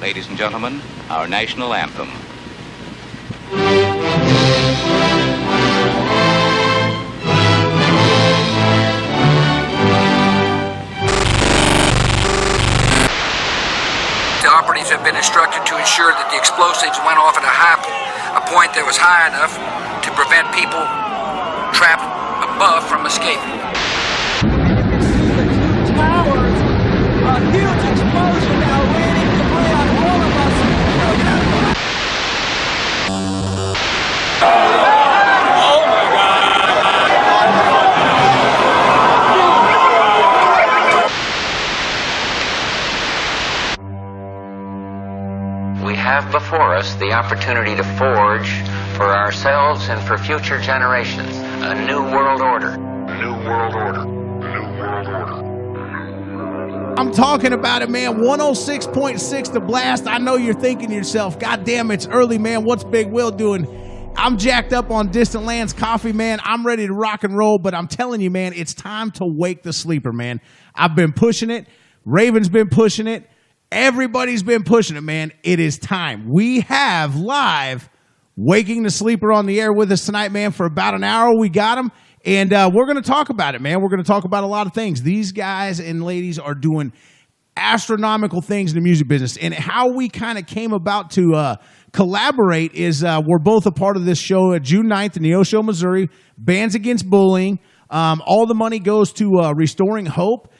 Ladies and gentlemen, our national anthem. The operatives have been instructed to ensure that the explosives went off at a point that was high enough to prevent people trapped above from escaping. Towers, a huge explosion now raining debris on all of us. Oh my God! We have before us the opportunity to forge for ourselves and for future generations a new world order. New world order. New world order. I'm talking about it, man. 106.6 The Blast. I know you're thinking to yourself, God damn, it's early, man. What's Big Will doing? I'm jacked up on Distant Lands coffee, man. I'm ready to rock and roll, but I'm telling you, man, it's time to wake the sleeper, man. I've been pushing it. Raven's been pushing it. Everybody's been pushing it, man. It is time. We have live Waking the Sleeper on the air with us tonight, man, for about an hour. We got him. And we're going to talk about it, man. We're going to talk about a lot of things. These guys and ladies are doing astronomical things in the music business. And how we kind of came about to collaborate is we're both a part of this show June 9th in Neosho, Missouri, Bands Against Bullying. All the money goes to Restoring Hope,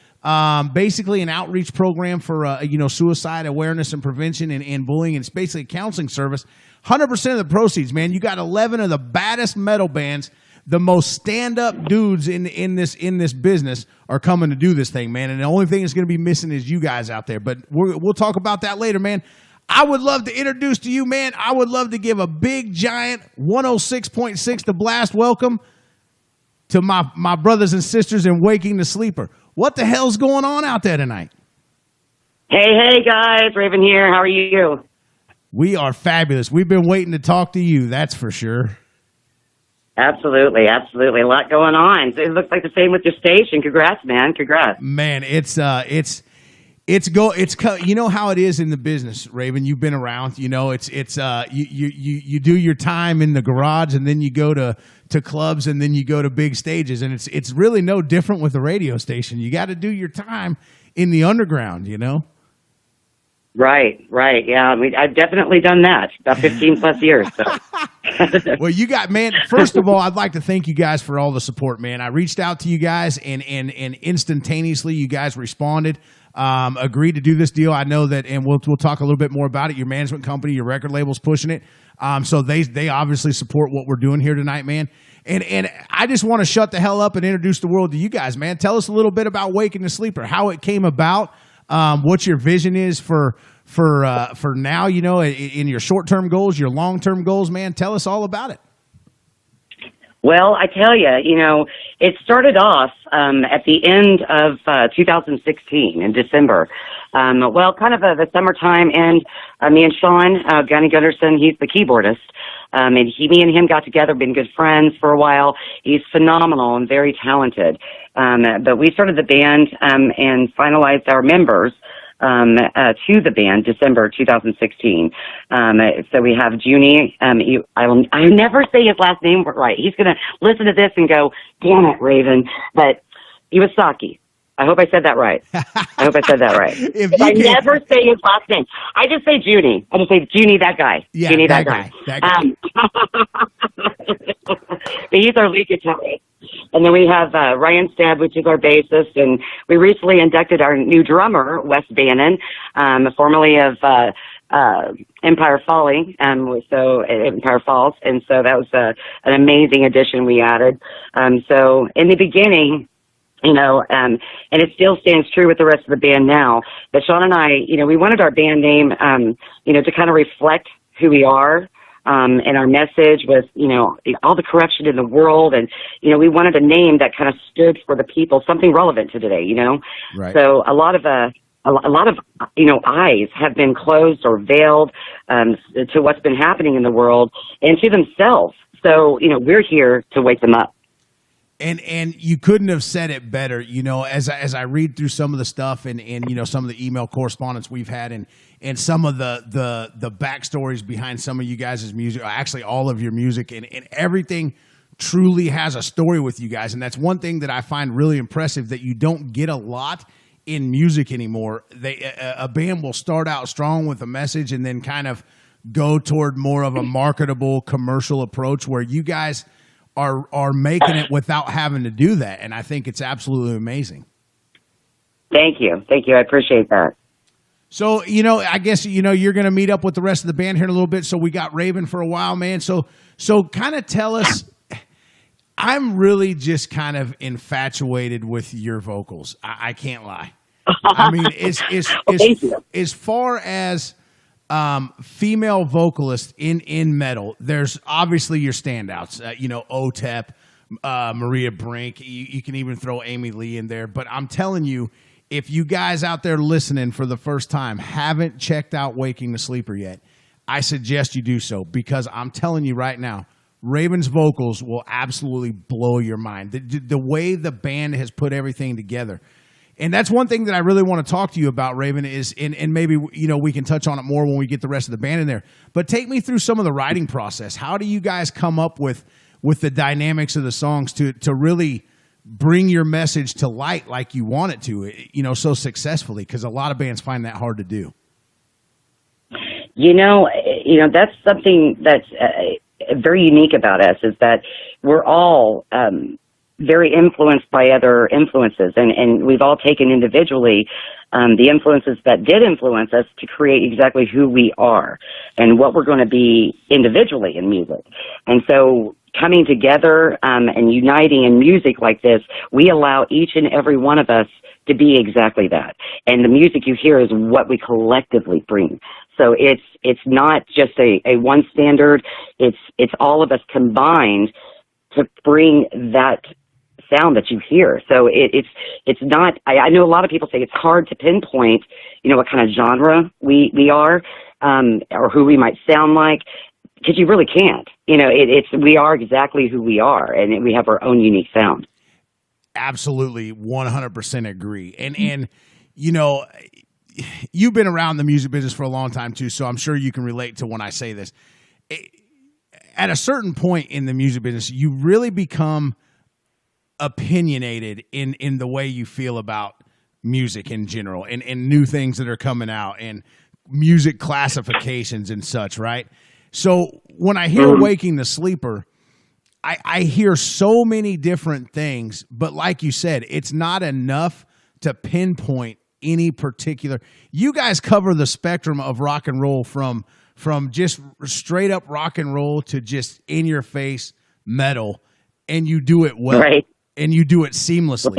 basically an outreach program for suicide awareness and prevention and bullying. And it's basically a counseling service. 100% of the proceeds, man. You got 11 of the baddest metal bands, the most stand-up dudes in this business are coming to do this thing, man. And the only thing that's going to be missing is you guys out there. But we'll talk about that later, man. I would love to introduce to you, man. I would love to give a big, giant 106.6 The Blast welcome to my brothers and sisters in Waking the Sleeper. What the hell's going on out there tonight? Hey, guys. Raven here. How are you? We are fabulous. We've been waiting to talk to you, that's for sure. Absolutely. A lot going on. It looks like the same with your station. Congrats, man. Congrats. Man, you know how it is in the business, Raven. You've been around. You know, you do your time in the garage, and then you go to clubs, and then you go to big stages, and it's really no different with the radio station. You got to do your time in the underground, you know. Right. Yeah, I've definitely done that about 15 plus years. So. Well, you got, man, first of all, I'd like to thank you guys for all the support, man. I reached out to you guys and instantaneously you guys responded, agreed to do this deal. I know that, and we'll talk a little bit more about it. Your management company, your record label's pushing it. So they obviously support what we're doing here tonight, man. And I just want to shut the hell up and introduce the world to you guys, man. Tell us a little bit about Waking the Sleeper, how it came about, what your vision is for now, you know, in your short-term goals, your long-term goals, man. Tell us all about it. Well, I tell you, it started off at the end of 2016 in December. Kind of the summertime, and me and Sean, Gunny Gunderson, he's the keyboardist. And me and him got together, been good friends for a while. He's phenomenal and very talented. But we started the band and finalized our members to the band December 2016. So we have Junie. I never say his last name right. He's going to listen to this and go, damn it, Raven. But Iwasaki. I hope I said that right. I never say his last name. I just say Junie. I just say Junie, that guy. Yeah, Junie, that guy. But he's our lead guitarist. And then we have Ryan Stab, which is our bassist, and we recently inducted our new drummer, Wes Bannon, formerly of Empire Folly, so Empire Falls, and so that was an amazing addition we added. So in the beginning, and it still stands true with the rest of the band now, but Sean and I, we wanted our band name, to kind of reflect who we are. And our message was, all the corruption in the world. And, we wanted a name that kind of stood for the people, something relevant to today, Right. So a lot of eyes have been closed or veiled, to what's been happening in the world and to themselves. So, we're here to wake them up. And you couldn't have said it better, you know, as I read through some of the stuff and you know, some of the email correspondence we've had and some of the backstories behind some of you guys' music, actually all of your music, and everything truly has a story with you guys. And that's one thing that I find really impressive that you don't get a lot in music anymore. A band will start out strong with a message and then kind of go toward more of a marketable commercial approach, where you guys are making it without having to do that. And I think it's absolutely amazing. Thank you. I appreciate that. So, you know, I guess, you know, you're going to meet up with the rest of the band here in a little bit. So we got Raven for a while, man. So kind of tell us, I'm really just kind of infatuated with your vocals. I can't lie. I mean, as far as female vocalists in metal, there's obviously your standouts. You know, OTEP, Maria Brink. You can even throw Amy Lee in there. But I'm telling you, if you guys out there listening for the first time haven't checked out Waking the Sleeper yet, I suggest you do so, because I'm telling you right now, Raven's vocals will absolutely blow your mind. The way the band has put everything together. And that's one thing that I really want to talk to you about, Raven, is, and maybe, you know, we can touch on it more when we get the rest of the band in there. But take me through some of the writing process. How do you guys come up with the dynamics of the songs to really bring your message to light like you want it to, you know, so successfully? Because a lot of bands find that hard to do. You know, that's something that's very unique about us, is that we're all very influenced by other influences, and we've all taken individually the influences that did influence us to create exactly who we are and what we're going to be individually in music. And so coming together and uniting in music like this, we allow each and every one of us to be exactly that. And the music you hear is what we collectively bring. So it's not just a one standard. It's all of us combined to bring that sound that you hear. So it's not, I know a lot of people say it's hard to pinpoint, you know, what kind of genre we are, or who we might sound like, because you really can't. You know, we are exactly who we are, and we have our own unique sound. Absolutely, 100% agree. And you know, you've been around the music business for a long time too, so I'm sure you can relate to when I say this. At a certain point in the music business, you really become opinionated in the way you feel about music in general, and new things that are coming out, and music classifications and such, right? So when I hear Waking the Sleeper, I hear so many different things, but like you said, it's not enough to pinpoint any particular. You guys cover the spectrum of rock and roll from just straight up rock and roll to just in your face metal, and you do it well, right? And you do it seamlessly.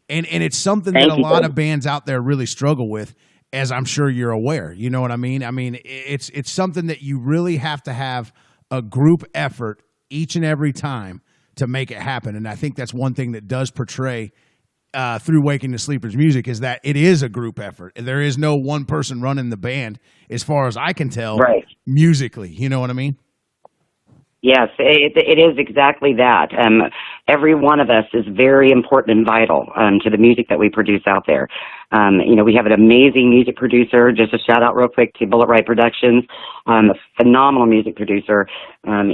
And it's something that a lot of bands out there really struggle with, as I'm sure you're aware. You know what I mean? I mean, it's something that you really have to have a group effort each and every time to make it happen. And I think that's one thing that does portray through Waking the Sleeper's music, is that it is a group effort. There is no one person running the band, as far as I can tell, right, musically. You know what I mean? Yes, it is exactly that. Every one of us is very important and vital to the music that we produce out there. You know, we have an amazing music producer. Just a shout out real quick to Bullet Right Productions, a phenomenal music producer.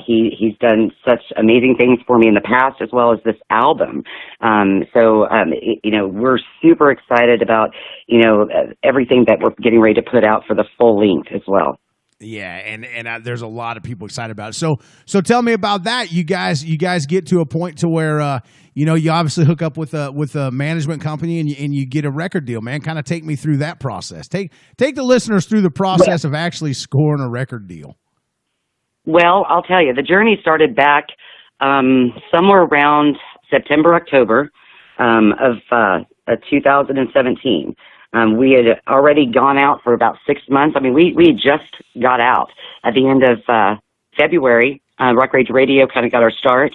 He's done such amazing things for me in the past, as well as this album. You know, we're super excited about, you know, everything that we're getting ready to put out for the full length as well. Yeah, and there's a lot of people excited about it. So tell me about that. You guys get to a point to where you know, you obviously hook up with a management company and you get a record deal, man. Kind of take me through that process. Take the listeners through the process of actually scoring a record deal. Well, I'll tell you, the journey started back somewhere around September, October of 2017. We had already gone out for about 6 months. I mean, we had just got out at the end of February. Rock Rage Radio kind of got our start,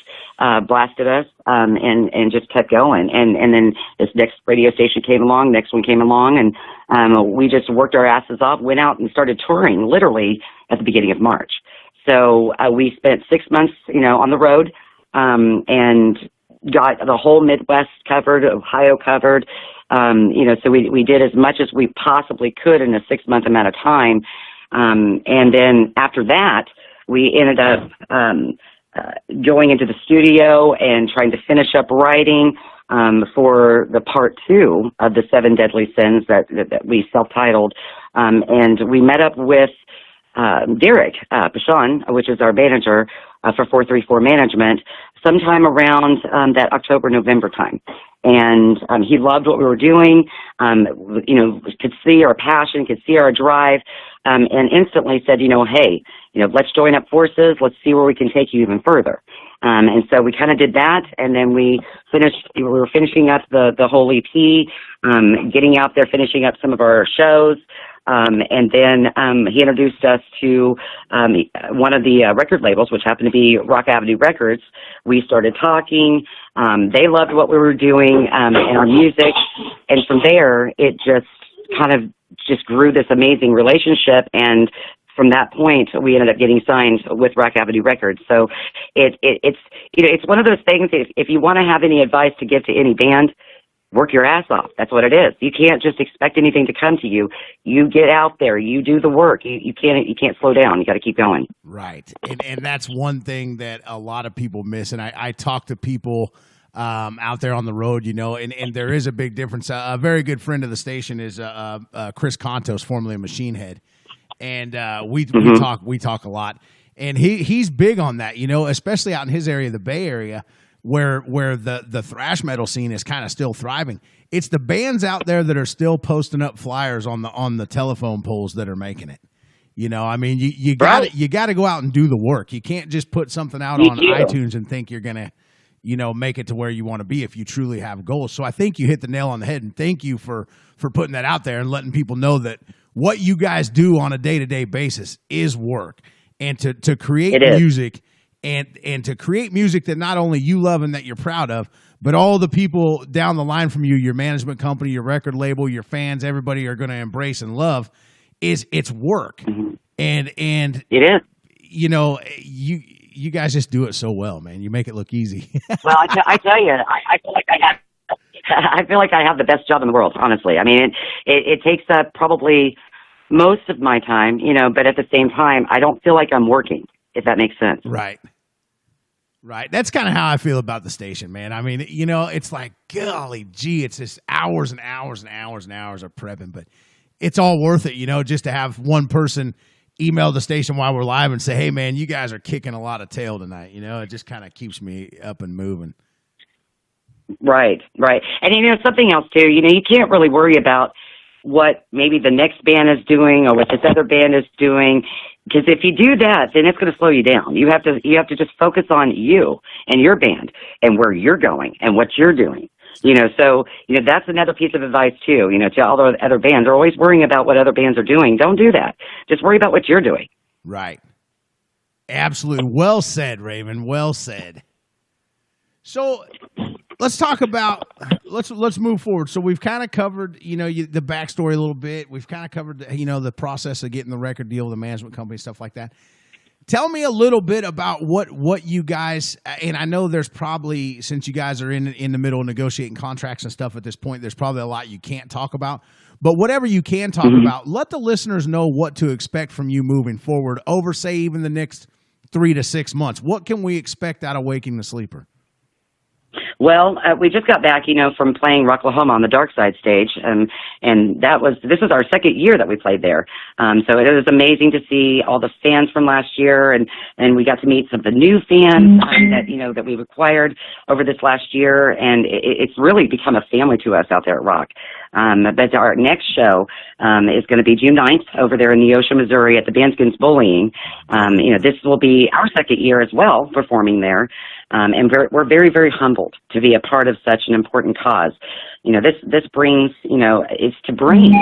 blasted us, and just kept going. And then this next radio station came along, next one came along, and we just worked our asses off, went out and started touring literally at the beginning of March. So we spent 6 months, you know, on the road, and got the whole Midwest covered, Ohio covered. So we did as much as we possibly could in a 6-month amount of time. And then after that, we ended up going into the studio and trying to finish up writing for the part 2 of the 7 Deadly Sins that we self-titled. And we met up with Derek Pashon, which is our manager for 434 Management, sometime around that October-November time. And he loved what we were doing, could see our passion, could see our drive, and instantly said, hey, let's join up forces. Let's see where we can take you even further. And so we kind of did that, and then we were finishing up the whole EP, getting out there, finishing up some of our shows. And then he introduced us to one of the record labels, which happened to be Rock Avenue Records. We started talking. They loved what we were doing and our music. And from there, it just kind of just grew this amazing relationship. And from that point, we ended up getting signed with Rock Avenue Records. So it's one of those things, if you want to have any advice to give to any band, work your ass off. That's what it is. You can't just expect anything to come to you. You get out there. You do the work. You can't slow down. You got to keep going. Right. And that's one thing that a lot of people miss. And I talk to people out there on the road, and there is a big difference. A very good friend of the station is Chris Contos, formerly of Machine Head. And we talk a lot. And he's big on that, especially out in his area, the Bay Area, where the thrash metal scene is kind of still thriving. It's the bands out there that are still posting up flyers on the telephone poles that are making it. You got to go out and do the work. You can't just put something out on iTunes and think you're gonna make it to where you want to be if you truly have goals. So I think you hit the nail on the head, and thank you for putting that out there and letting people know that what you guys do on a day-to-day basis is work, and to create music. And to create music that not only you love and that you're proud of, but all the people down the line from you, your management company, your record label, your fans, everybody are going to embrace and love, it's work. Mm-hmm. And it is. You guys just do it so well, man. You make it look easy. Well, I tell you, I feel like I have the best job in the world, honestly. I mean, it takes up probably most of my time, but at the same time, I don't feel like I'm working, if that makes sense. Right. That's kind of how I feel about the station, man. I mean, it's like, golly gee, it's just hours and hours and hours and hours of prepping, but it's all worth it, just to have one person email the station while we're live and say, hey, man, you guys are kicking a lot of tail tonight. It just kind of keeps me up and moving. Right. And, something else, too, you can't really worry about what maybe the next band is doing or what this other band is doing. Because if you do that, then it's going to slow you down. You have to just focus on you and your band and where you're going and what you're doing. So that's another piece of advice too. To all the other bands, they're always worrying about what other bands are doing. Don't do that. Just worry about what you're doing. Right. Absolutely. Well said, Raven. Well said. So let's talk about let's move forward. So we've kind of covered the backstory a little bit. We've kind of covered the process of getting the record deal with the management company, stuff like that. Tell me a little bit about what you guys, and I know there's probably, since you guys are in the middle of negotiating contracts and stuff at this point, there's probably a lot you can't talk about. But whatever you can talk about, let the listeners know what to expect from you moving forward over, say, even the next 3 to 6 months. What can we expect out of Waking the Sleeper? Well, we just got back, from playing Rocklahoma on the Dark Side stage, and this was our second year that we played there. So it was amazing to see all the fans from last year, and we got to meet some of the new fans that we've acquired over this last year, and it's really become a family to us out there at Rock. But our next show is going to be June 9th over there in Neosho, Missouri at the Banskins Bullying. This will be our second year as well performing there. And we're very, very humbled to be a part of such an important cause. This brings, is to bring,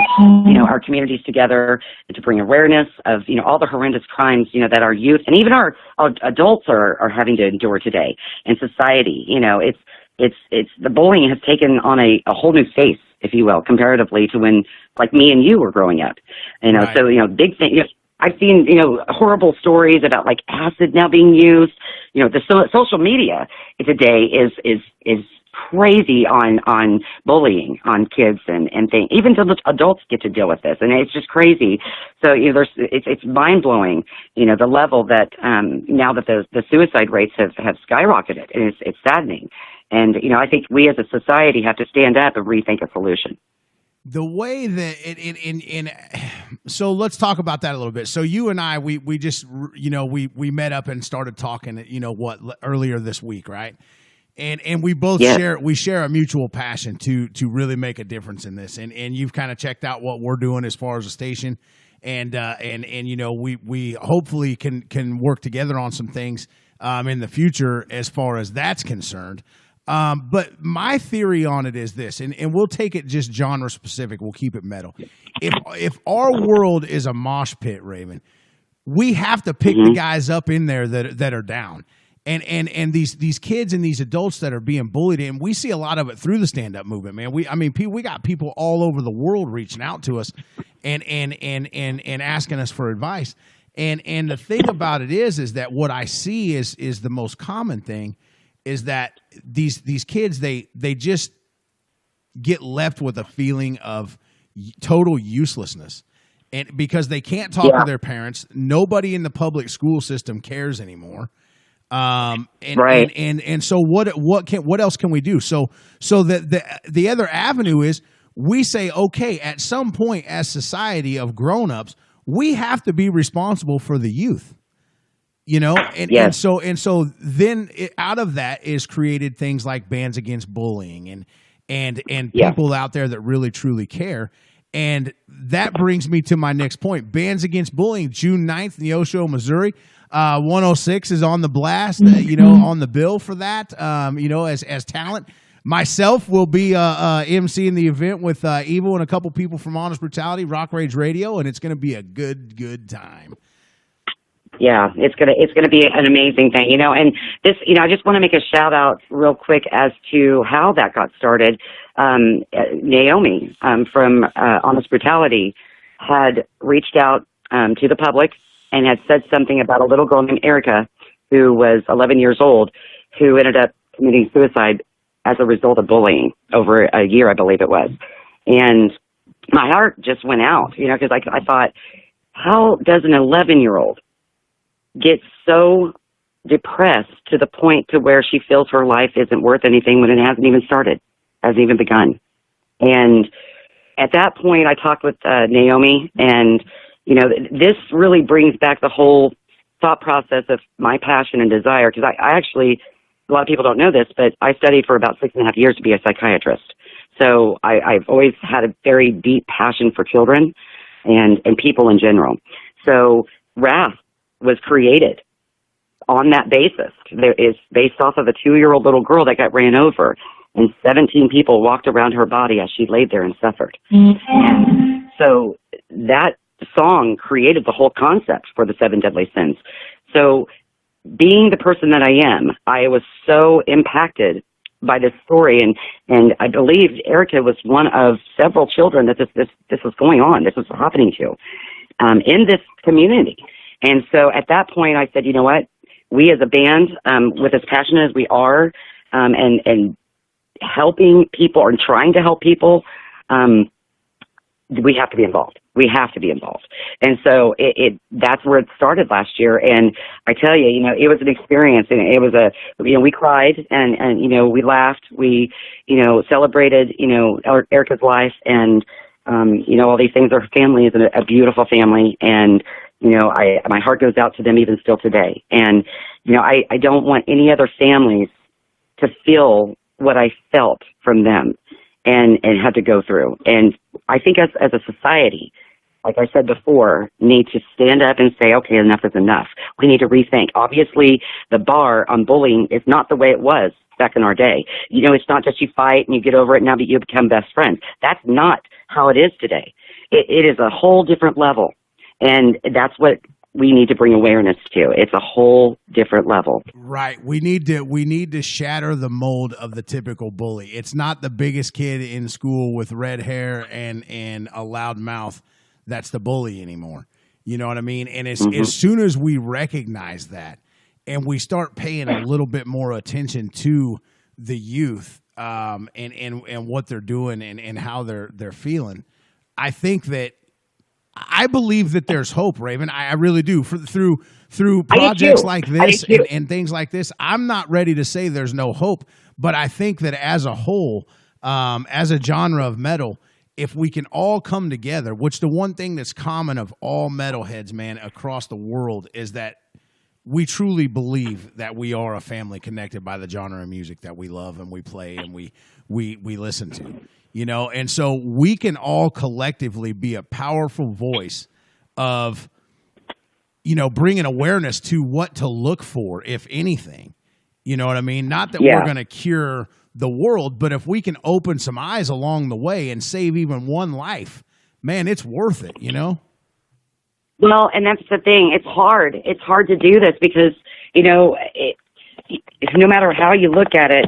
our communities together and to bring awareness of, all the horrendous crimes, that our youth and even our adults are having to endure today in society. It's the bullying has taken on a whole new face, if you will, comparatively to when, like, me and you were growing up. Right. So, big thing. I've seen, horrible stories about, like, acid now being used, the social media today is crazy on bullying on kids and things. Even the adults get to deal with this, and it's just crazy. So it's mind blowing. The level that now that the suicide rates have skyrocketed, and it's saddening. And I think we as a society have to stand up and rethink a solution. The way that so let's talk about that a little bit. So you and I, we just we met up and started talking earlier this week, right? And we both share a mutual passion to really make a difference in this. And you've kind of checked out what we're doing as far as a station, and we hopefully can work together on some things in the future as far as that's concerned. But my theory on it is this, and we'll take it just genre specific. We'll keep it metal. If our world is a mosh pit, Raven, we have to pick the guys up in there that are down. And these kids and these adults that are being bullied, and we see a lot of it through the stand-up movement, man. We got people all over the world reaching out to us and asking us for advice. And the thing about it is that what I see is the most common thing is that these kids, they just get left with a feeling of total uselessness. And because they can't talk to their parents, nobody in the public school system cares anymore. And so what else can we do? So the other avenue is we say, okay, at some point as society of grown-ups, we have to be responsible for the youth, and so then out of that is created things like Bands Against Bullying and people out there that really truly care. And that brings me to my next point. Bands Against Bullying, June 9th in Neosho, Missouri. 106 is on the blast, on the bill for that, as talent. Myself will be emceeing the event with Evil and a couple people from Honest Brutality, Rock Rage Radio, and it's going to be a good time. Yeah, it's gonna be an amazing thing, And this, I just want to make a shout out real quick as to how that got started. Naomi from Honest Brutality had reached out to the public and had said something about a little girl named Erica, who was 11 years old, who ended up committing suicide as a result of bullying over a year, I believe it was. And my heart just went out, because I thought, how does an 11-year-old get so depressed to the point to where she feels her life isn't worth anything when it hasn't even started, hasn't even begun? And at that point, I talked with Naomi, and this really brings back the whole thought process of my passion and desire, because I actually, a lot of people don't know this, but I studied for about 6.5 years to be a psychiatrist. So I've always had a very deep passion for children and people in general. So Wrath was created on that basis. It's based off of a 2-year-old little girl that got ran over, and 17 people walked around her body as she laid there and suffered. And so that song created the whole concept for the 7 Deadly Sins. So being the person that I am, I was so impacted by this story, and I believe Erica was one of several children that this was going on, this was happening to, in this community. And so at that point, I said, you know what? We as a band, with as passionate as we are, and helping people or trying to help people, we have to be involved. We have to be involved. And so that's where it started last year. And I tell you, it was an experience, and it was we cried and we laughed. We, celebrated, Erica's life, and, all these things. Our family is a beautiful family, and, my heart goes out to them even still today. And, I don't want any other families to feel what I felt from them and had to go through. And I think as a society, like I said before, need to stand up and say, okay, enough is enough. We need to rethink. Obviously, the bar on bullying is not the way it was back in our day. It's not just you fight and you get over it and now you become best friends. That's not how it is today. It is a whole different level. And that's what we need to bring awareness to. It's a whole different level. Right. We need to shatter the mold of the typical bully. It's not the biggest kid in school with red hair and a loud mouth that's the bully anymore. You know what I mean? And as soon as we recognize that and we start paying a little bit more attention to the youth and what they're doing and how they're feeling, I think that I believe that there's hope, Raven. I really do. Through projects like this and things like this, I'm not ready to say there's no hope, but I think that as a whole, as a genre of metal, if we can all come together, which the one thing that's common of all metalheads, man, across the world is that we truly believe that we are a family connected by the genre of music that we love and we play and we listen to, you know? And so we can all collectively be a powerful voice of, you know, bringing awareness to what to look for, if anything, you know what I mean? Not that we're going to cure the world, but if we can open some eyes along the way and save even one life, man, it's worth it, you know? Well, and that's the thing. It's hard. It's hard to do this because, you know, no matter how you look at it,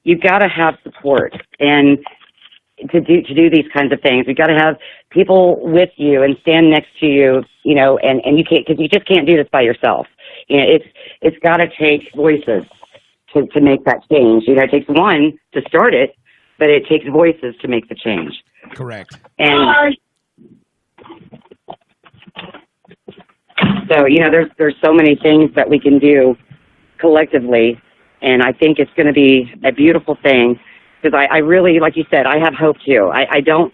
you've got to have support and to do these kinds of things. You've got to have people with you and stand next to you, you know, and you can't, because you just can't do this by yourself. You know, it's got to take voices to make that change. You know, it takes one to start it, but it takes voices to make the change. Correct. And so, you know, there's so many things that we can do collectively, and I think it's going to be a beautiful thing because I really, like you said, I have hope too. I don't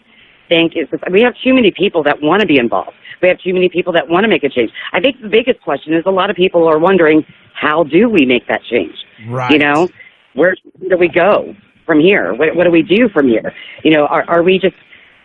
think we have too many people that want to be involved. We have too many people that want to make a change. I think the biggest question is a lot of people are wondering, how do we make that change? Right. You know, where do we go from here? What do we do from here? You know, are we just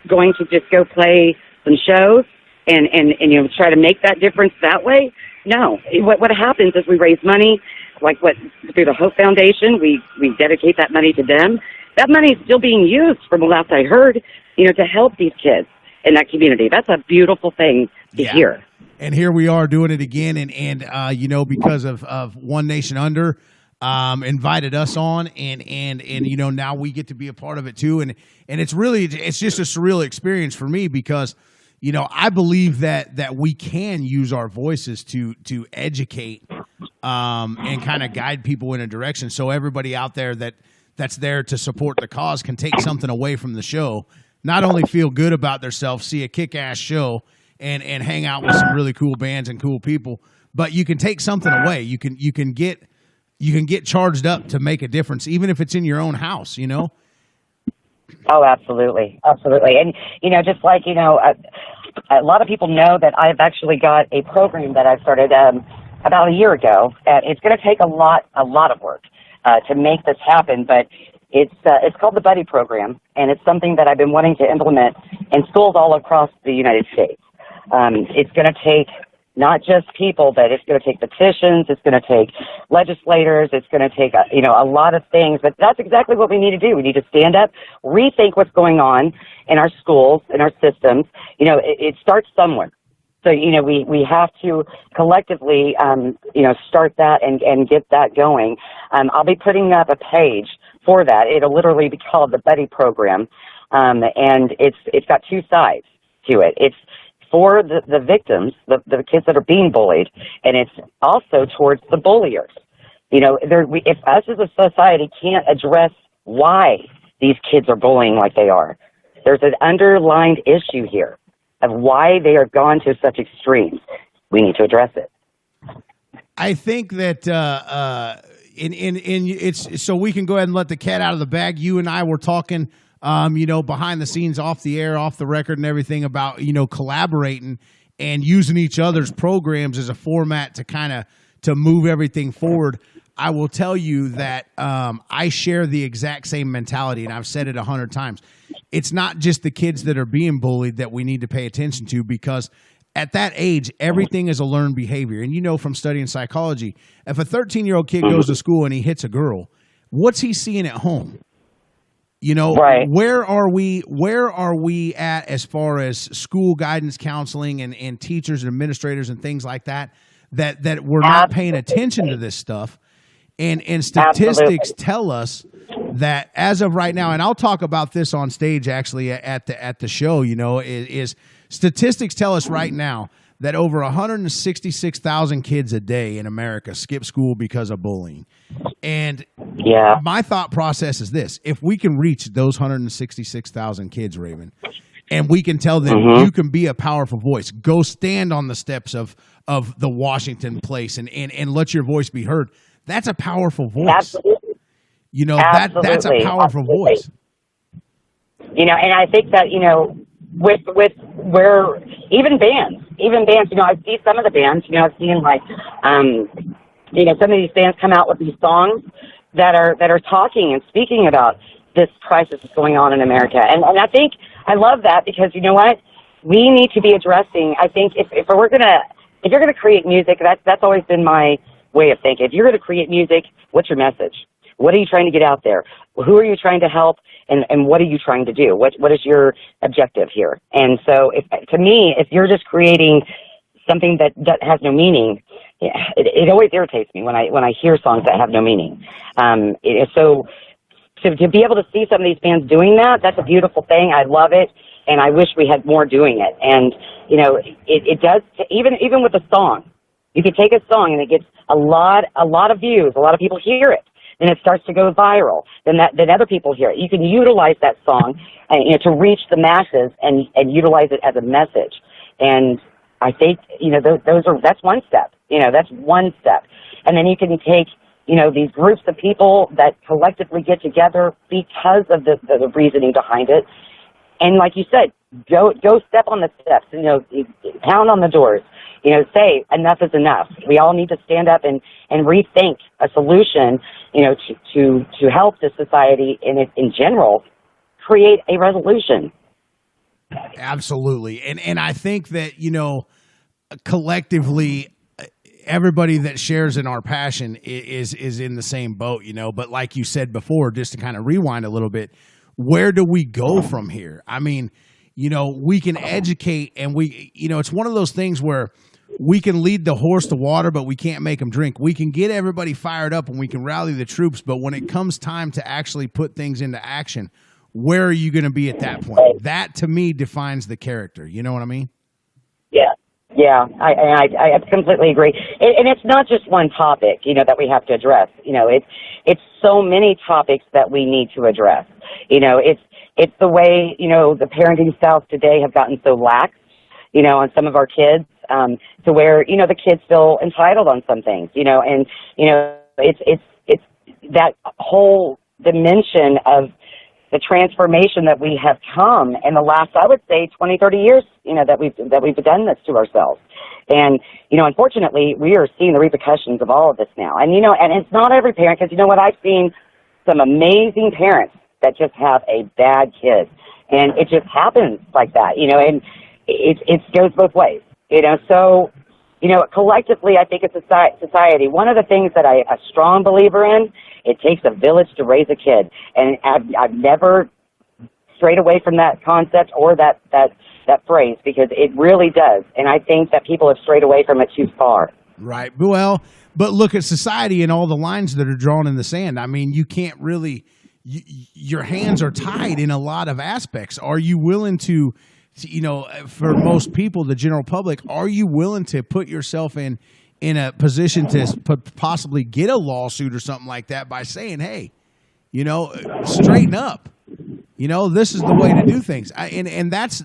going to just go play some shows and you know, try to make that difference that way? No. What happens is we raise money, like through the Hope Foundation, we dedicate that money to them. That money is still being used, from the last I heard, you know, to help these kids in that community. That's a beautiful thing to hear. And here we are doing it again, and you know, because of One Nation Under invited us on, and you know, now we get to be a part of it too, and it's just a surreal experience for me because, you know, I believe that we can use our voices to educate and kind of guide people in a direction, so everybody out there that's there to support the cause can take something away from the show, not only feel good about themselves, see a kick-ass show, and hang out with some really cool bands and cool people, but you can take something away. You can get charged up to make a difference, even if it's in your own house, you know? Oh, absolutely. Absolutely. And, you know, just like, you know, a lot of people know that I've actually got a program that I started about a year ago. It's going to take a lot of work to make this happen, but it's called the Buddy Program, and it's something that I've been wanting to implement in schools all across the United States. It's going to take not just people, but it's going to take petitions, it's going to take legislators, it's going to take, you know, a lot of things, but that's exactly what we need to do. We need to stand up, rethink what's going on in our schools, in our systems. You know, it starts somewhere. So, you know, we have to collectively, you know, start that and get that going. I'll be putting up a page for that. It'll literally be called the Buddy Program, and it's got two sides to it. It's for the victims, the kids that are being bullied, and it's also towards the bulliers. You know, if us as a society can't address why these kids are bullying like they are, there's an underlying issue here of why they are gone to such extremes. We need to address it. I think that it's so we can go ahead and let the cat out of the bag. You and I were talking, you know, behind the scenes, off the air, off the record, and everything about, you know, collaborating and using each other's programs as a format to move everything forward. I will tell you that I share the exact same mentality, and I've said it 100 times. It's not just the kids that are being bullied that we need to pay attention to, because at that age, everything is a learned behavior. And you know from studying psychology, if a 13-year-old kid goes to school and he hits a girl, what's he seeing at home? You know, right. Where are we at as far as school guidance counseling and teachers and administrators and things like that we're not paying attention to this stuff. And statistics tell us that as of right now, and I'll talk about this on stage actually at the show, you know, is statistics tell us right now that over 166,000 kids a day in America skip school because of bullying. And Yeah. my thought process is this: if we can reach those 166,000 kids, Raven, and we can tell them you can be a powerful voice, go stand on the steps of the Washington place and let your voice be heard. That's a powerful voice. Absolutely. You know, that's a Absolutely. powerful Absolutely. voice. You know, and I think that, you know, with where even bands, you know, I've seen some of the bands, you know, I've seen like, you know, some of these bands come out with these songs that are talking and speaking about this crisis that's going on in America. And I think I love that because, you know what, we need to be addressing, I think if you're going to create music, that's always been my way of thinking. If you're going to create music, what's your message? What are you trying to get out there? Who are you trying to help? And what are you trying to do? What is your objective here? And so to me, if you're just creating something that has no meaning, it always irritates me when I hear songs that have no meaning. So to be able to see some of these bands doing that, that's a beautiful thing. I love it, and I wish we had more doing it. And, you know, it does, even with a song, you could take a song and it gets a lot of views, a lot of people hear it. Then it starts to go viral. Then other people hear it. You can utilize that song, you know, to reach the masses and utilize it as a message. And I think, you know, that's one step. You know, that's one step. And then you can take, you know, these groups of people that collectively get together because of the reasoning behind it. And like you said, go step on the steps, you know, pound on the doors, you know, say enough is enough. We all need to stand up and rethink a solution, you know, to help the society in general create a resolution. Absolutely. And I think that, you know, collectively, everybody that shares in our passion is in the same boat, you know. But like you said before, just to kind of rewind a little bit, where do we go from here? I mean, you know, we can educate and you know, it's one of those things where we can lead the horse to water, but we can't make them drink. We can get everybody fired up and we can rally the troops, but when it comes time to actually put things into action, where are you going to be at that point? That, to me, defines the character. You know what I mean? Yeah, I completely agree. And it's not just one topic, you know, that we have to address. You know, it's so many topics that we need to address. You know, it's the way, you know, the parenting styles today have gotten so lax, you know, on some of our kids, to where, you know, the kids feel entitled on some things, you know, and, you know, it's that whole dimension of the transformation that we have come in the last, I would say, 20, 30 years, you know, that we've done this to ourselves. And, you know, unfortunately, we are seeing the repercussions of all of this now. And, you know, and it's not every parent, because, you know what, I've seen some amazing parents that just have a bad kid. And it just happens like that, you know, and it goes both ways, you know. So, you know, collectively, I think it's a society. One of the things that I'm a strong believer in, it takes a village to raise a kid. And I've never strayed away from that concept or that phrase, because it really does. And I think that people have strayed away from it too far. Right. Well, but look at society and all the lines that are drawn in the sand. I mean, you can't really, your hands are tied in a lot of aspects. Are you willing to, you know, for most people, the general public, are you willing to put yourself in a position to possibly get a lawsuit or something like that by saying, hey, you know, straighten up. You know, this is the way to do things. And that's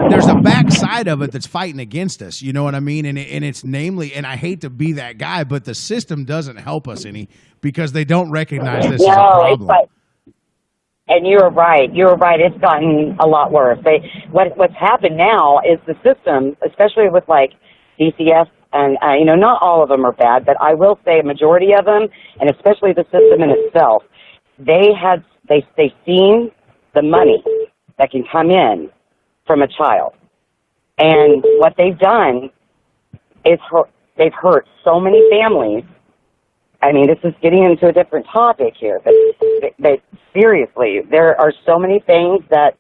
there's a backside of it that's fighting against us. You know what I mean? And it's namely, and I hate to be that guy, but the system doesn't help us any, because they don't recognize this as a problem. It's like, and you're right. It's gotten a lot worse. What's happened now is the system, especially with like DCS, and you know, not all of them are bad, but I will say a majority of them, and especially the system in itself, they've seen the money that can come in from a child, and what they've done is they've hurt so many families. I mean, this is getting into a different topic here, but seriously, there are so many things that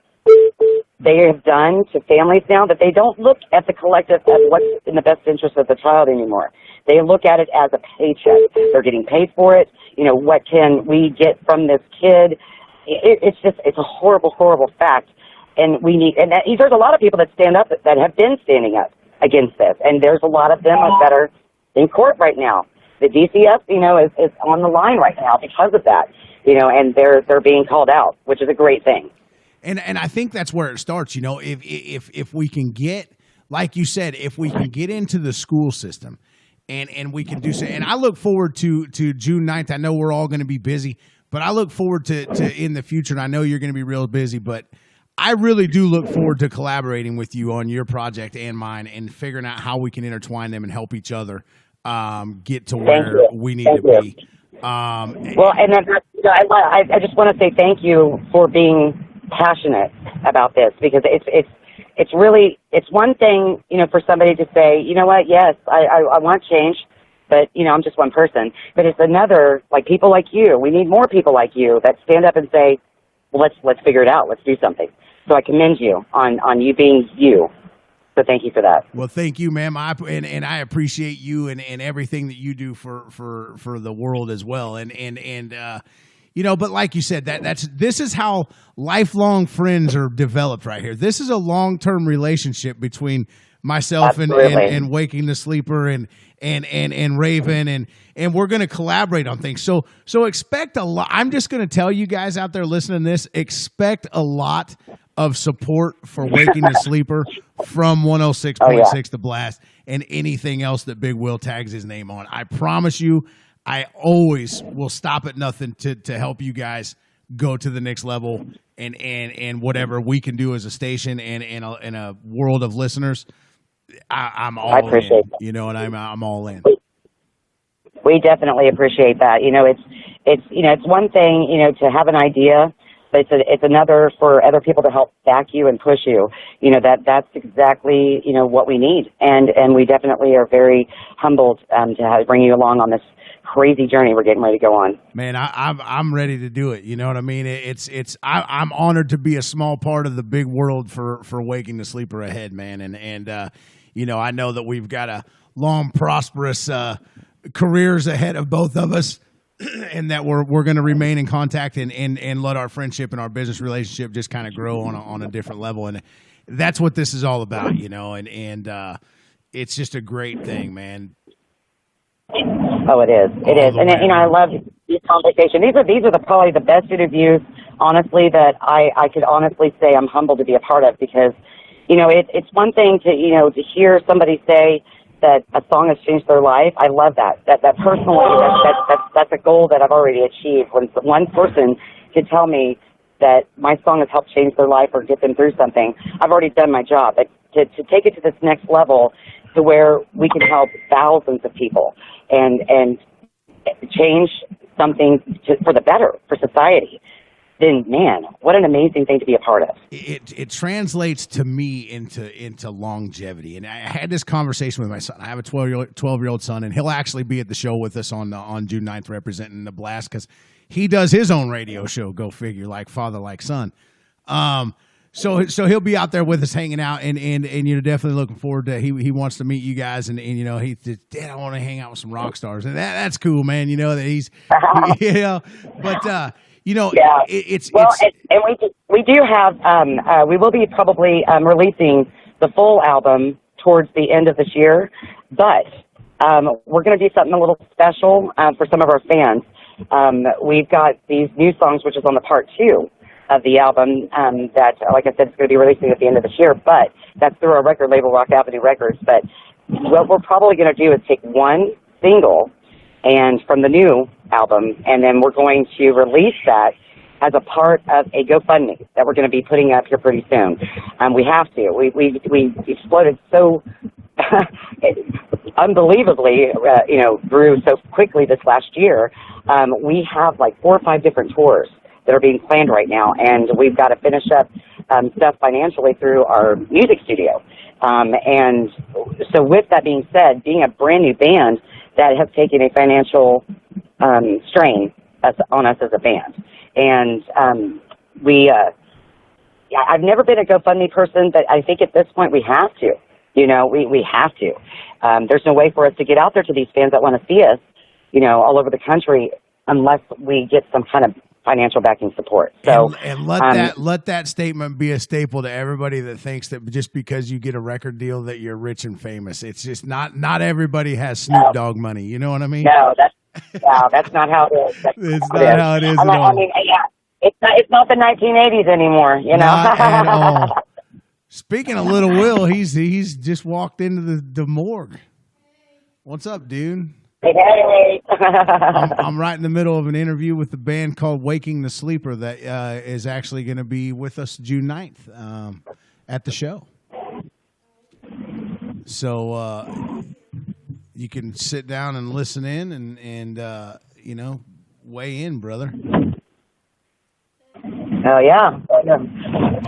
they have done to families now that they don't look at the collective as what's in the best interest of the child anymore. They look at it as a paycheck. They're getting paid for it. You know, what can we get from this kid? It's a horrible, horrible fact. and we need, and there's a lot of people that stand up, that have been standing up against this, and there's a lot of them that are in court right now. The DCF, is on the line right now because of that, and they're being called out, which is a great thing. And I think that's where it starts. If we can get, like you said, if we can get into the school system, and we can do so. And I look forward to June 9th. I know we're all going to be busy, but I look forward to in the future, and I know you're going to be real busy, but I really do look forward to collaborating with you on your project and mine, and figuring out how we can intertwine them and help each other get to where we need to be. Well, and then I just want to say thank you for being passionate about this, because it's really, it's one thing, for somebody to say, you know what, yes, I want change, but, I'm just one person. But it's another, like people like you, we need more people like you that stand up and say, well, let's figure it out. Let's do something. So I commend you on you being you. So thank you for that. Well, thank you, ma'am. And I appreciate you and everything that you do for the world as well. But like you said, this is how lifelong friends are developed right here. This is a long-term relationship between myself and Waking the Sleeper and Raven, and we're going to collaborate on things. So expect a lot. I'm just going to tell you guys out there listening to this, expect a lot of support for Waking the Sleeper from 106.6 The Blast and anything else that Big Will tags his name on. I promise you, I always will stop at nothing to help you guys go to the next level, and whatever we can do as a station and in a world of listeners. I'm all I appreciate in, that. and I'm all in. We definitely appreciate that. It's one thing, to have an idea, but it's another for other people to help back you and push you. That's exactly, what we need. And we definitely are very humbled to bring you along on this crazy journey we're getting ready to go on. Man, I'm ready to do it. You know what I mean? I'm honored to be a small part of the big world for Waking the Sleeper ahead, man. And I know that we've got a long, prosperous careers ahead of both of us, and that we're going to remain in contact and let our friendship and our business relationship just kind of grow on a different level. And that's what this is all about, and it's just a great thing, man. Oh, it is. It is. And, I love this conversation. These are probably the best interviews, honestly, that I could honestly say I'm humbled to be a part of, because, it's one thing to hear somebody say that a song has changed their life. I love that. That personally, that's a goal that I've already achieved. When one person can tell me that my song has helped change their life or get them through something, I've already done my job. But to take it to this next level, to where we can help thousands of people and change something for the better for society, then man, what an amazing thing to be a part of. It translates to me into longevity. And I had this conversation with my son. I have a 12-year-old son, and he'll actually be at the show with us on June 9th representing the Blast, because he does his own radio show, go figure, like father, like son. So he'll be out there with us hanging out, and definitely looking forward to. He wants to meet you guys, and he says, Dad, I want to hang out with some rock stars, and that's cool, man. That he's but yeah. And we do have we will be probably releasing the full album towards the end of this year, but we're going to do something a little special for some of our fans. We've got these new songs, which is on the part 2 of the album, that, like I said, it's going to be releasing at the end of this year, but that's through our record label, Rock Avenue Records. But what we're probably going to do is take one single and from the new album, and then we're going to release that as a part of a GoFundMe that we're going to be putting up here pretty soon. We have to. We exploded so unbelievably, grew so quickly this last year. We have like 4 or 5 different tours that are being planned right now, and we've got to finish up stuff financially through our music studio. And so with that being said, being a brand new band, that has taken a financial strain on us as a band. And I've never been a GoFundMe person, but I think at this point we have to. We have to. There's no way for us to get out there to these fans that want to see us, all over the country, unless we get some kind of financial backing support. So and let that statement be a staple to everybody that thinks that just because you get a record deal that you're rich and famous. It's just not everybody has Snoop Dogg money. You know what I mean? No, that's not how it is. It's not how it is at all. I mean, yeah, it's not the 1980s anymore. You know, not at all. Speaking of Little Will, he's just walked into the morgue. What's up, dude? Hey. I'm right in the middle of an interview with the band called Waking the Sleeper that is actually going to be with us June 9th at the show. So you can sit down and listen in and you know, weigh in, brother. Oh yeah.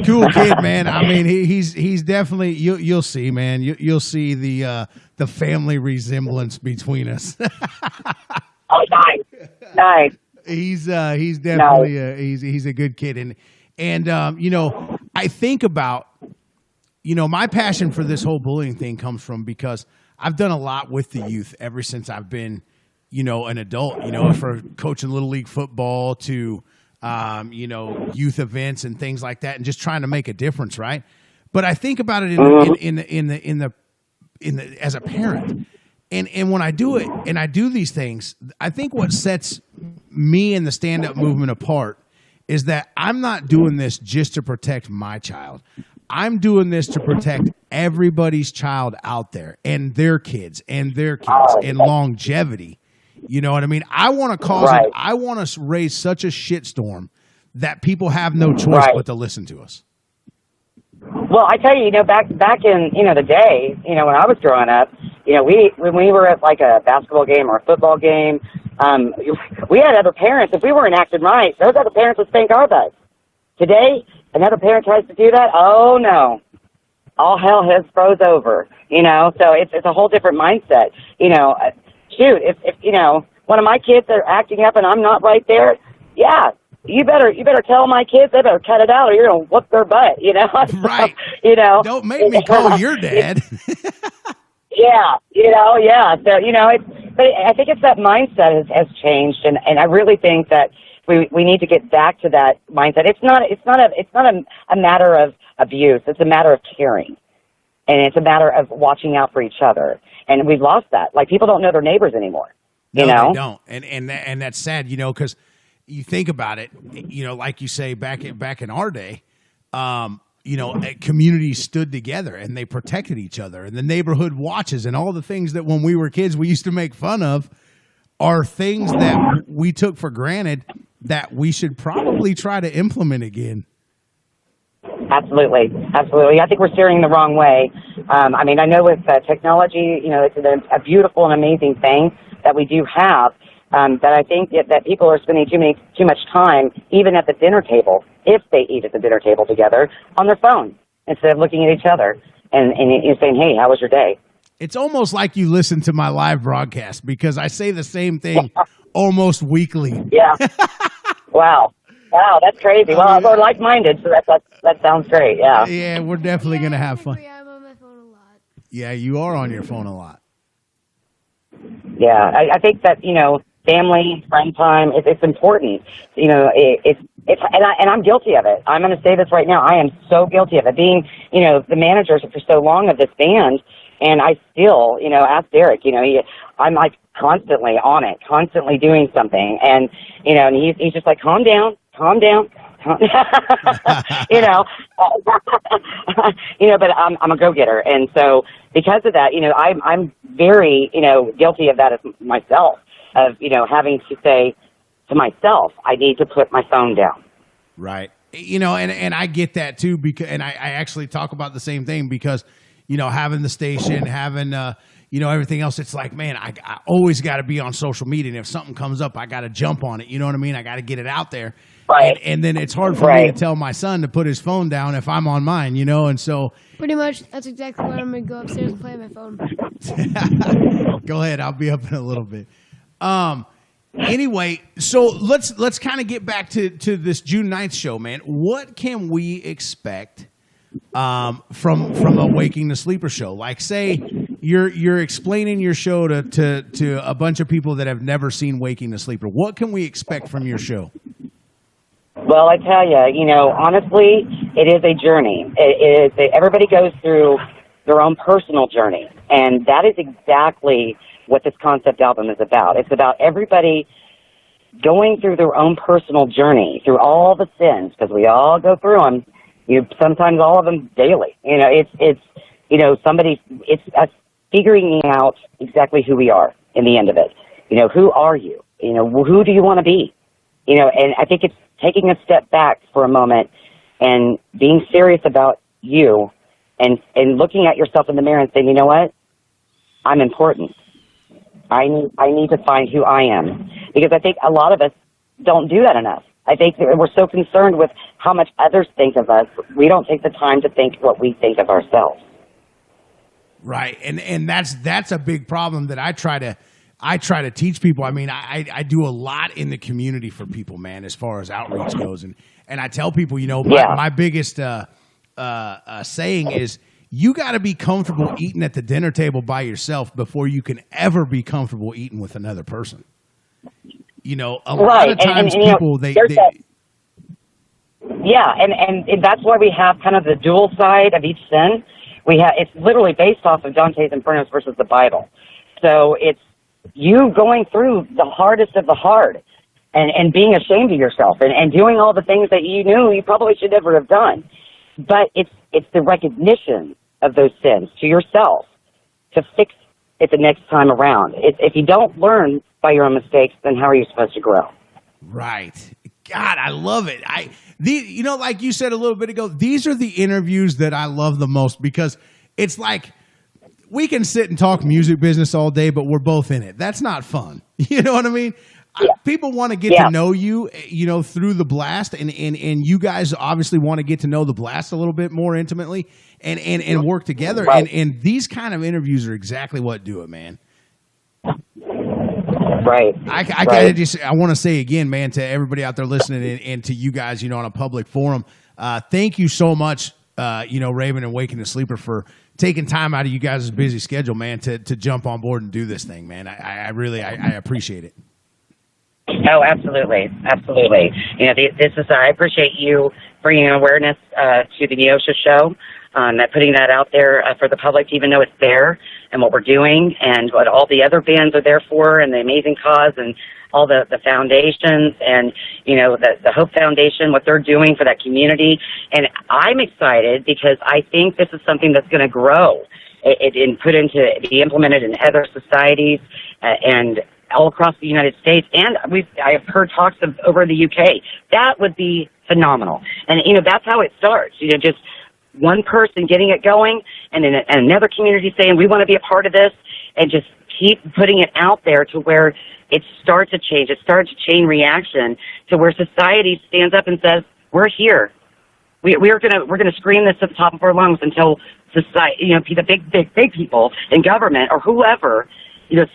Cool kid, man. I mean, he's definitely you'll see, man. You'll see the family resemblance between us. Oh, nice. He's definitely he's a good kid, and you know, I think about, you know, my passion for this whole bullying thing comes from because I've done a lot with the youth ever since I've been, you know, an adult. You know, for coaching Little League football to you know, youth events and things like that, and just trying to make a difference, right? But I think about it in the as a parent, and when I do it and I do these things, I think what sets me and the stand-up movement apart is that I'm not doing this just to protect my child. I'm doing this to protect everybody's child out there and their kids and longevity. You know what I mean? I want to I want to raise such a shitstorm that people have no choice but to listen to us. Well, I tell you, you know, back in, you know, the day, you know, when I was growing up, you know, when we were at like a basketball game or a football game, we had other parents. If we weren't acting right, those other parents would spank our butts. Today, another parent tries to do that. Oh no, all hell has froze over. You know, so it's a whole different mindset. You know. Shoot, if you know, one of my kids are acting up and I'm not right there, yeah, you better tell my kids they better cut it out or you're gonna whoop their butt, you know. Right. You know. Don't make me call your dad. Yeah, you know, yeah. So, you know, but I think it's that mindset has changed, and I really think that we need to get back to that mindset. It's not a matter of abuse. It's a matter of caring. And it's a matter of watching out for each other. And we've lost that. Like, people don't know their neighbors anymore. You know? They don't. And that's sad, you know, because you think about it, you know, like you say, back in our day, you know, communities stood together and they protected each other. And the neighborhood watches and all the things that when we were kids we used to make fun of are things that we took for granted that we should probably try to implement again. Absolutely. I think we're steering the wrong way. I mean, I know with technology, you know, it's a beautiful and amazing thing that we do have, but I think that people are spending too much time, even at the dinner table, if they eat at the dinner table together, on their phone instead of looking at each other and you're saying, hey, how was your day? It's almost like you listen to my live broadcast because I say the same thing almost weekly. Yeah. Wow, that's crazy. Well, we're like-minded, so that sounds great. Yeah. Yeah, we're definitely gonna have fun. I'm on my phone a lot. Yeah, you are on your phone a lot. Yeah, I think that, you know, family, friend time, it's important. You know, and I'm guilty of it. I'm going to say this right now. I am so guilty of it. Being, you know, the manager for so long of this band, and I still, you know, ask Derek. You know, I'm like constantly on it, constantly doing something, and you know, and he's just like, calm down. You know, but I'm a go-getter, and so because of that, you know, I'm very, you know, guilty of that as myself, of, you know, having to say to myself, I need to put my phone down. Right. You know, and I get that too, because, and I actually talk about the same thing because, you know, having the station, having, you know, everything else, it's like, man, I always got to be on social media. And if something comes up, I got to jump on it. You know what I mean? I got to get it out there. Right. And then it's hard for me to tell my son to put his phone down if I'm on mine, you know? And so. Pretty much, that's exactly why I'm going to go upstairs and play on my phone. Go ahead. I'll be up in a little bit. Anyway, so let's kind of get back to this June 9th show, man. What can we expect from a Waking the Sleeper show? Like, say you're explaining your show to a bunch of people that have never seen Waking the Sleeper. What can we expect from your show? Well, I tell you, honestly, it is a journey. Everybody goes through their own personal journey, and that is exactly what this concept album is about. It's about everybody going through their own personal journey, through all the sins, because we all go through them. Sometimes all of them daily. It's us figuring out exactly who we are in the end of it. Who are you? Who do you want to be? And I think it's taking a step back for a moment and being serious about you and looking at yourself in the mirror and saying, you know what? I'm important. I need to find who I am. Because I think a lot of us don't do that enough. I think that we're so concerned with how much others think of us, we don't take the time to think what we think of ourselves. Right. And that's a big problem that I try to teach people. I mean, I do a lot in the community for people, man, as far as outreach goes. And I tell people, my biggest saying is you got to be comfortable eating at the dinner table by yourself before you can ever be comfortable eating with another person. A lot of times people, and that's why we have kind of the dual side of each sin. It's literally based off of Dante's Inferno versus the Bible. So it's you going through the hardest of the hard and being ashamed of yourself and doing all the things that you knew you probably should never have done. But it's the recognition of those sins to yourself to fix it the next time around. If you don't learn by your own mistakes, then how are you supposed to grow? Right. God, I love it. Like you said a little bit ago, these are the interviews that I love the most because it's like we can sit and talk music business all day, but we're both in it. That's not fun. You know what I mean? Yeah. People want to get to know you, through the blast, and you guys obviously want to get to know the blast a little bit more intimately and work together. Right. And these kind of interviews are exactly what do it, man. Right. I want to say again, man, to everybody out there listening and to you guys, on a public forum, thank you so much, Raven and Waking the Sleeper for taking time out of you guys' busy schedule, man, to jump on board and do this thing, man. I really appreciate it. Oh, absolutely. Absolutely. I appreciate you bringing awareness to the Neosha show, putting that out there for the public to even know it's there and what we're doing and what all the other bands are there for and the Amazing Cause and all the foundations and, the Hope Foundation, what they're doing for that community. And I'm excited because I think this is something that's going to grow and be implemented in other societies and all across the United States. And I have heard talks of over the UK. That would be phenomenal. And, that's how it starts. Just one person getting it going and then another community saying, we want to be a part of this, and just keep putting it out there to where it starts to change. It starts a chain reaction to where society stands up and says, we're here. We're gonna scream this at the top of our lungs until society, the big people in government or whoever,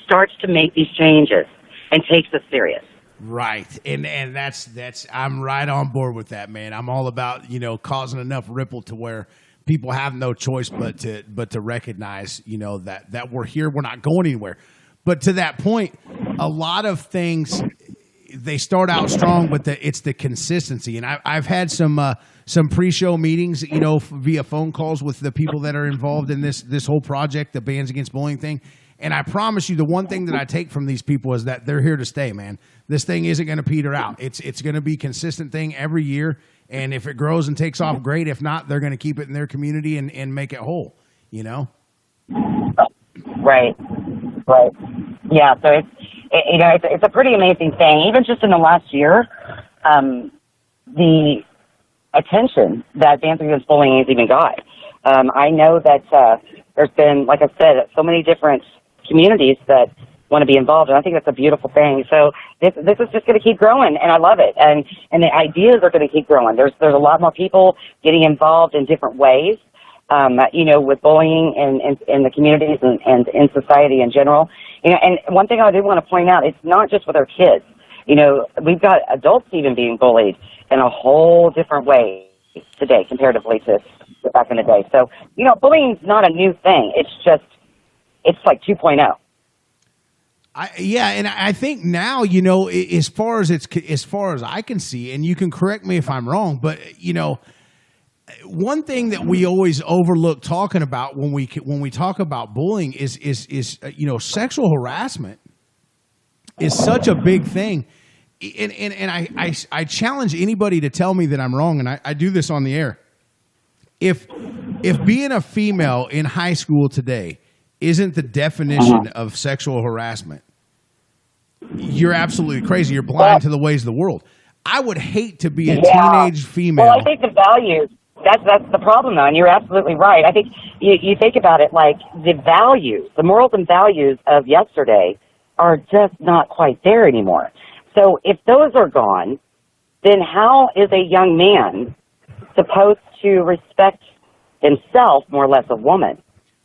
starts to make these changes and takes us serious. Right. And that's I'm right on board with that, man. I'm all about, causing enough ripple to where people have no choice but to recognize, that we're here, we're not going anywhere. But to that point, a lot of things, they start out strong, but it's the consistency. And I've had some pre-show meetings, via phone calls with the people that are involved in this whole project, the Bands Against Bullying thing. And I promise you, the one thing that I take from these people is that they're here to stay, man. This thing isn't going to peter out. It's going to be a consistent thing every year. And if it grows and takes off, great. If not, they're going to keep it in their community and make it whole, Right. Yeah, so it's a pretty amazing thing. Even just in the last year, the attention that Bands Against Bullying has even got. I know that there's been, like I said, so many different communities that want to be involved, and I think that's a beautiful thing. So this is just going to keep growing, and I love it. And the ideas are going to keep growing. There's a lot more people getting involved in different ways, with bullying in the communities and in society in general. And one thing I do want to point out, it's not just with our kids. We've got adults even being bullied in a whole different way today comparatively to back in the day. So, bullying's not a new thing. It's like 2.0. And I think now, you know, as far as I can see, and you can correct me if I'm wrong, but you know, one thing that we always overlook talking about when we talk about bullying is you know, sexual harassment is such a big thing, and I challenge anybody to tell me that I'm wrong, and I do this on the air. If being a female in high school today isn't the definition of sexual harassment, you're absolutely crazy. You're blind to the ways of the world. I would hate to be a teenage female. Well, I think the values, that's the problem, though, and you're absolutely right. I think you think about it like the values, the morals and values of yesterday are just not quite there anymore. So if those are gone, then how is a young man supposed to respect himself, more or less a woman?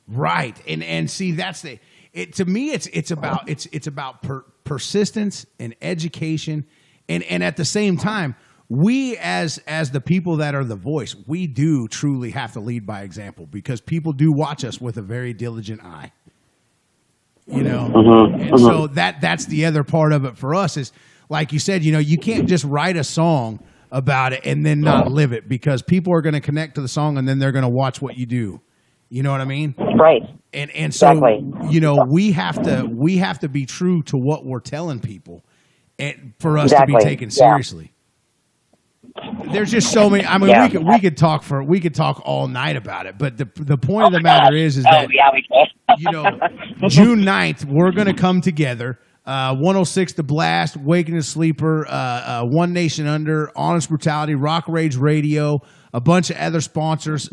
Right. And see, that's to me, it's about persistence and education. And at the same time, we as the people that are the voice, we do truly have to lead by example, because people do watch us with a very diligent eye, you know? So that's the other part of it for us is, like you said, you know, you can't just write a song about it and then not live it, because people are going to connect to the song and then they're going to watch what you do. You know what I mean? Right. And so, you know, we have to be true to what we're telling people, and for us to be taken seriously. There's just so many. I mean, we could talk all night about it, but the point of the matter is that you know, June 9th, we're going to come together. 106 The Blast, Waking the Sleeper, One Nation Under, Honest Brutality, Rock Rage Radio, a bunch of other sponsors,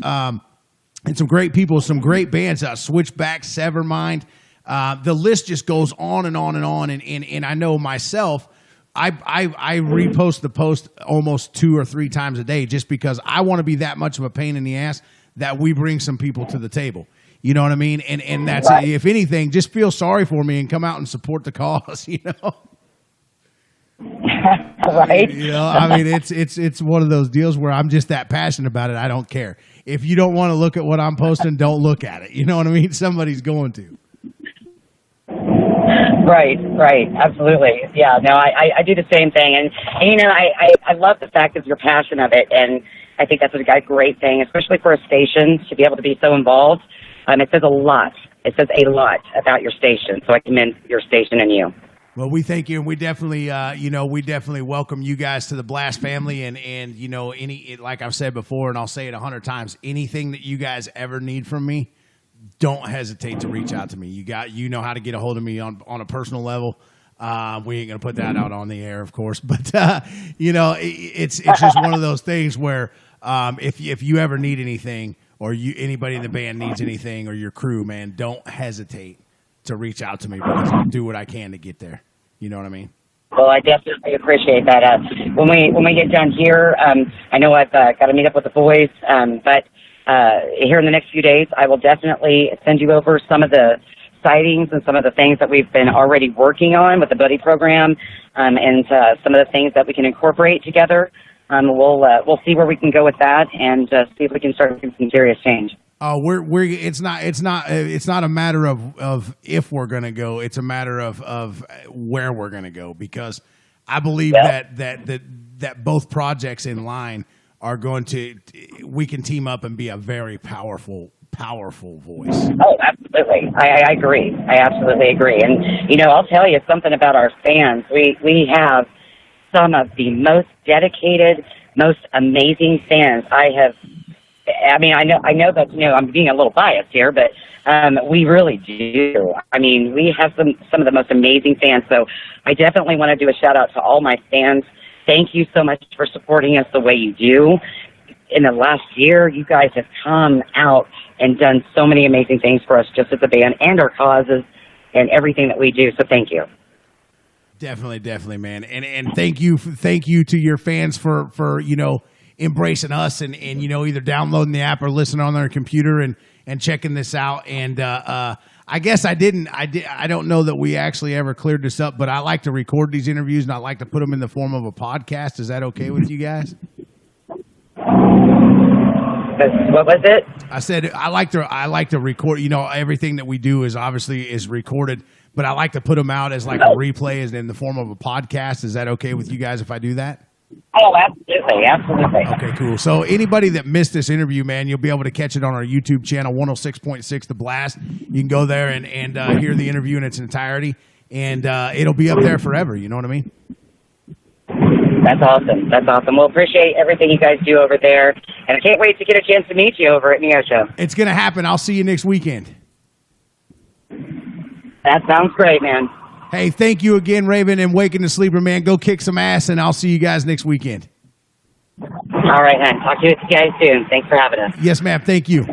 and some great people, some great bands, Switchback, Severmind. The list just goes on and on and on. And I know myself, I repost the post almost 2 or 3 times a day, just because I want to be that much of a pain in the ass that we bring some people to the table. You know what I mean? And that's, if anything, just feel sorry for me and come out and support the cause, you know? Right. You know, I mean, it's one of those deals where I'm just that passionate about it. I don't care. If you don't want to look at what I'm posting, don't look at it. You know what I mean? Somebody's going to. Right, absolutely. Yeah, no, I do the same thing. And you know, I love the fact of your passion of it. And I think that's a great thing, especially for a station to be able to be so involved. It says a lot. It says a lot about your station. So I commend your station and you. Well, we thank you, and we definitely, we definitely welcome you guys to the Blast family. And you know, like I've said before, and I'll say it 100 times, anything that you guys ever need from me, don't hesitate to reach out to me. You know how to get a hold of me on a personal level. We ain't gonna put that out on the air, of course, but you know, it's just one of those things where if you ever need anything, or anybody in the band needs anything, or your crew, man, don't hesitate to reach out to me, because I'll do what I can to get there. You know what I mean? Well, I definitely appreciate that. When we get done here, I know I've got to meet up with the boys, but here in the next few days, I will definitely send you over some of the sightings and some of the things that we've been already working on with the buddy program, and some of the things that we can incorporate together. We'll see where we can go with that, and see if we can start doing some serious change. It's not a matter of if we're going to go. It's a matter of where we're going to go, because I believe that both projects in line are going to, we can team up and be a very powerful voice. Oh, absolutely. I agree. I absolutely agree. And, you know, I'll tell you something about our fans. We have some of the most dedicated, most amazing fans I know that, you know, I'm being a little biased here, but we really do. I mean, we have some of the most amazing fans. So I definitely want to do a shout out to all my fans. Thank you so much for supporting us the way you do. In the last year, you guys have come out and done so many amazing things for us, just as a band, and our causes and everything that we do. So thank you. Definitely, man. And thank you to your fans for you know, embracing us and you know, either downloading the app or listening on their computer and checking this out. And I guess I don't know that we actually ever cleared this up, but I like to record these interviews and I like to put them in the form of a podcast. Is that okay with you guys? What was it? I said I like to record. You know, everything that we do is recorded, but I like to put them out as like a replay, as in the form of a podcast. Is that okay with you guys if I do that? Oh, absolutely, absolutely. Okay, cool. So anybody that missed this interview, man, you'll be able to catch it on our YouTube channel, 106.6 The Blast. You can go there and hear the interview in its entirety, and it'll be up there forever. You know what I mean? That's awesome. That's awesome. Well, appreciate everything you guys do over there, and I can't wait to get a chance to meet you over at Neo Show. It's going to happen. I'll see you next weekend. That sounds great, man. Hey, thank you again, Raven, and Waking the Sleeper, man. Go kick some ass, and I'll see you guys next weekend. All right, man. Talk to you guys soon. Thanks for having us. Yes, ma'am. Thank you.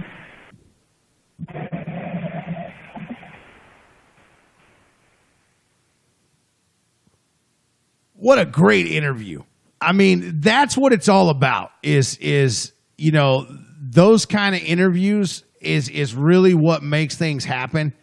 What a great interview. I mean, that's what it's all about is you know, those kind of interviews is really what makes things happen.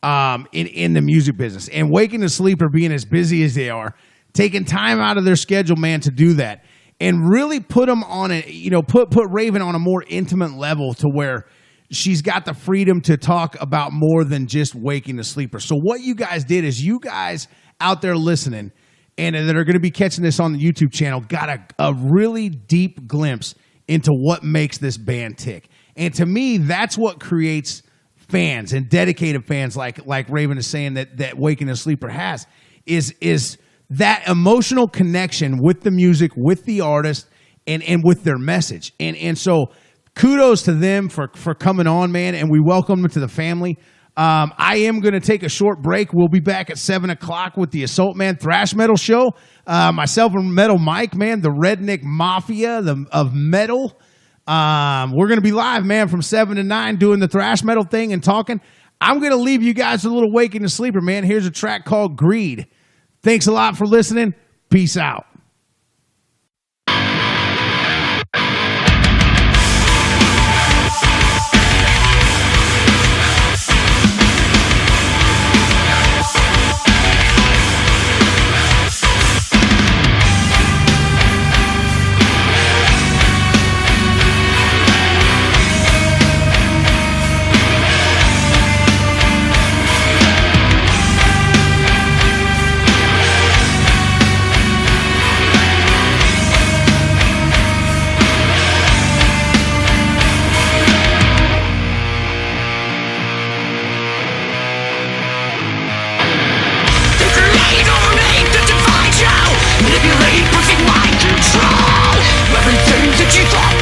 In the music business, and Waking the Sleeper being as busy as they are, taking time out of their schedule, man, to do that, and really put them on a, you know, put Raven on a more intimate level to where she's got the freedom to talk about more than just Waking the Sleeper. So what you guys did is you guys out there listening and that are going to be catching this on the YouTube channel got a really deep glimpse into what makes this band tick. And to me, that's what creates fans and dedicated fans like Raven is saying that Waking the Sleeper has is that emotional connection with the music, with the artist, and with their message. And so kudos to them for coming on, man, and we welcome them to the family. I am going to take a short break. We'll be back at 7 o'clock with the Assault Man Thrash Metal Show. Myself and Metal Mike, man, the Redneck Mafia of metal. We're going to be live, man, from 7 to 9 doing the thrash metal thing and talking. I'm going to leave you guys with a little Waking the Sleeper, man. Here's a track called Greed. Thanks a lot for listening. Peace out. Manipulate, perfect mind control. Everything that you thought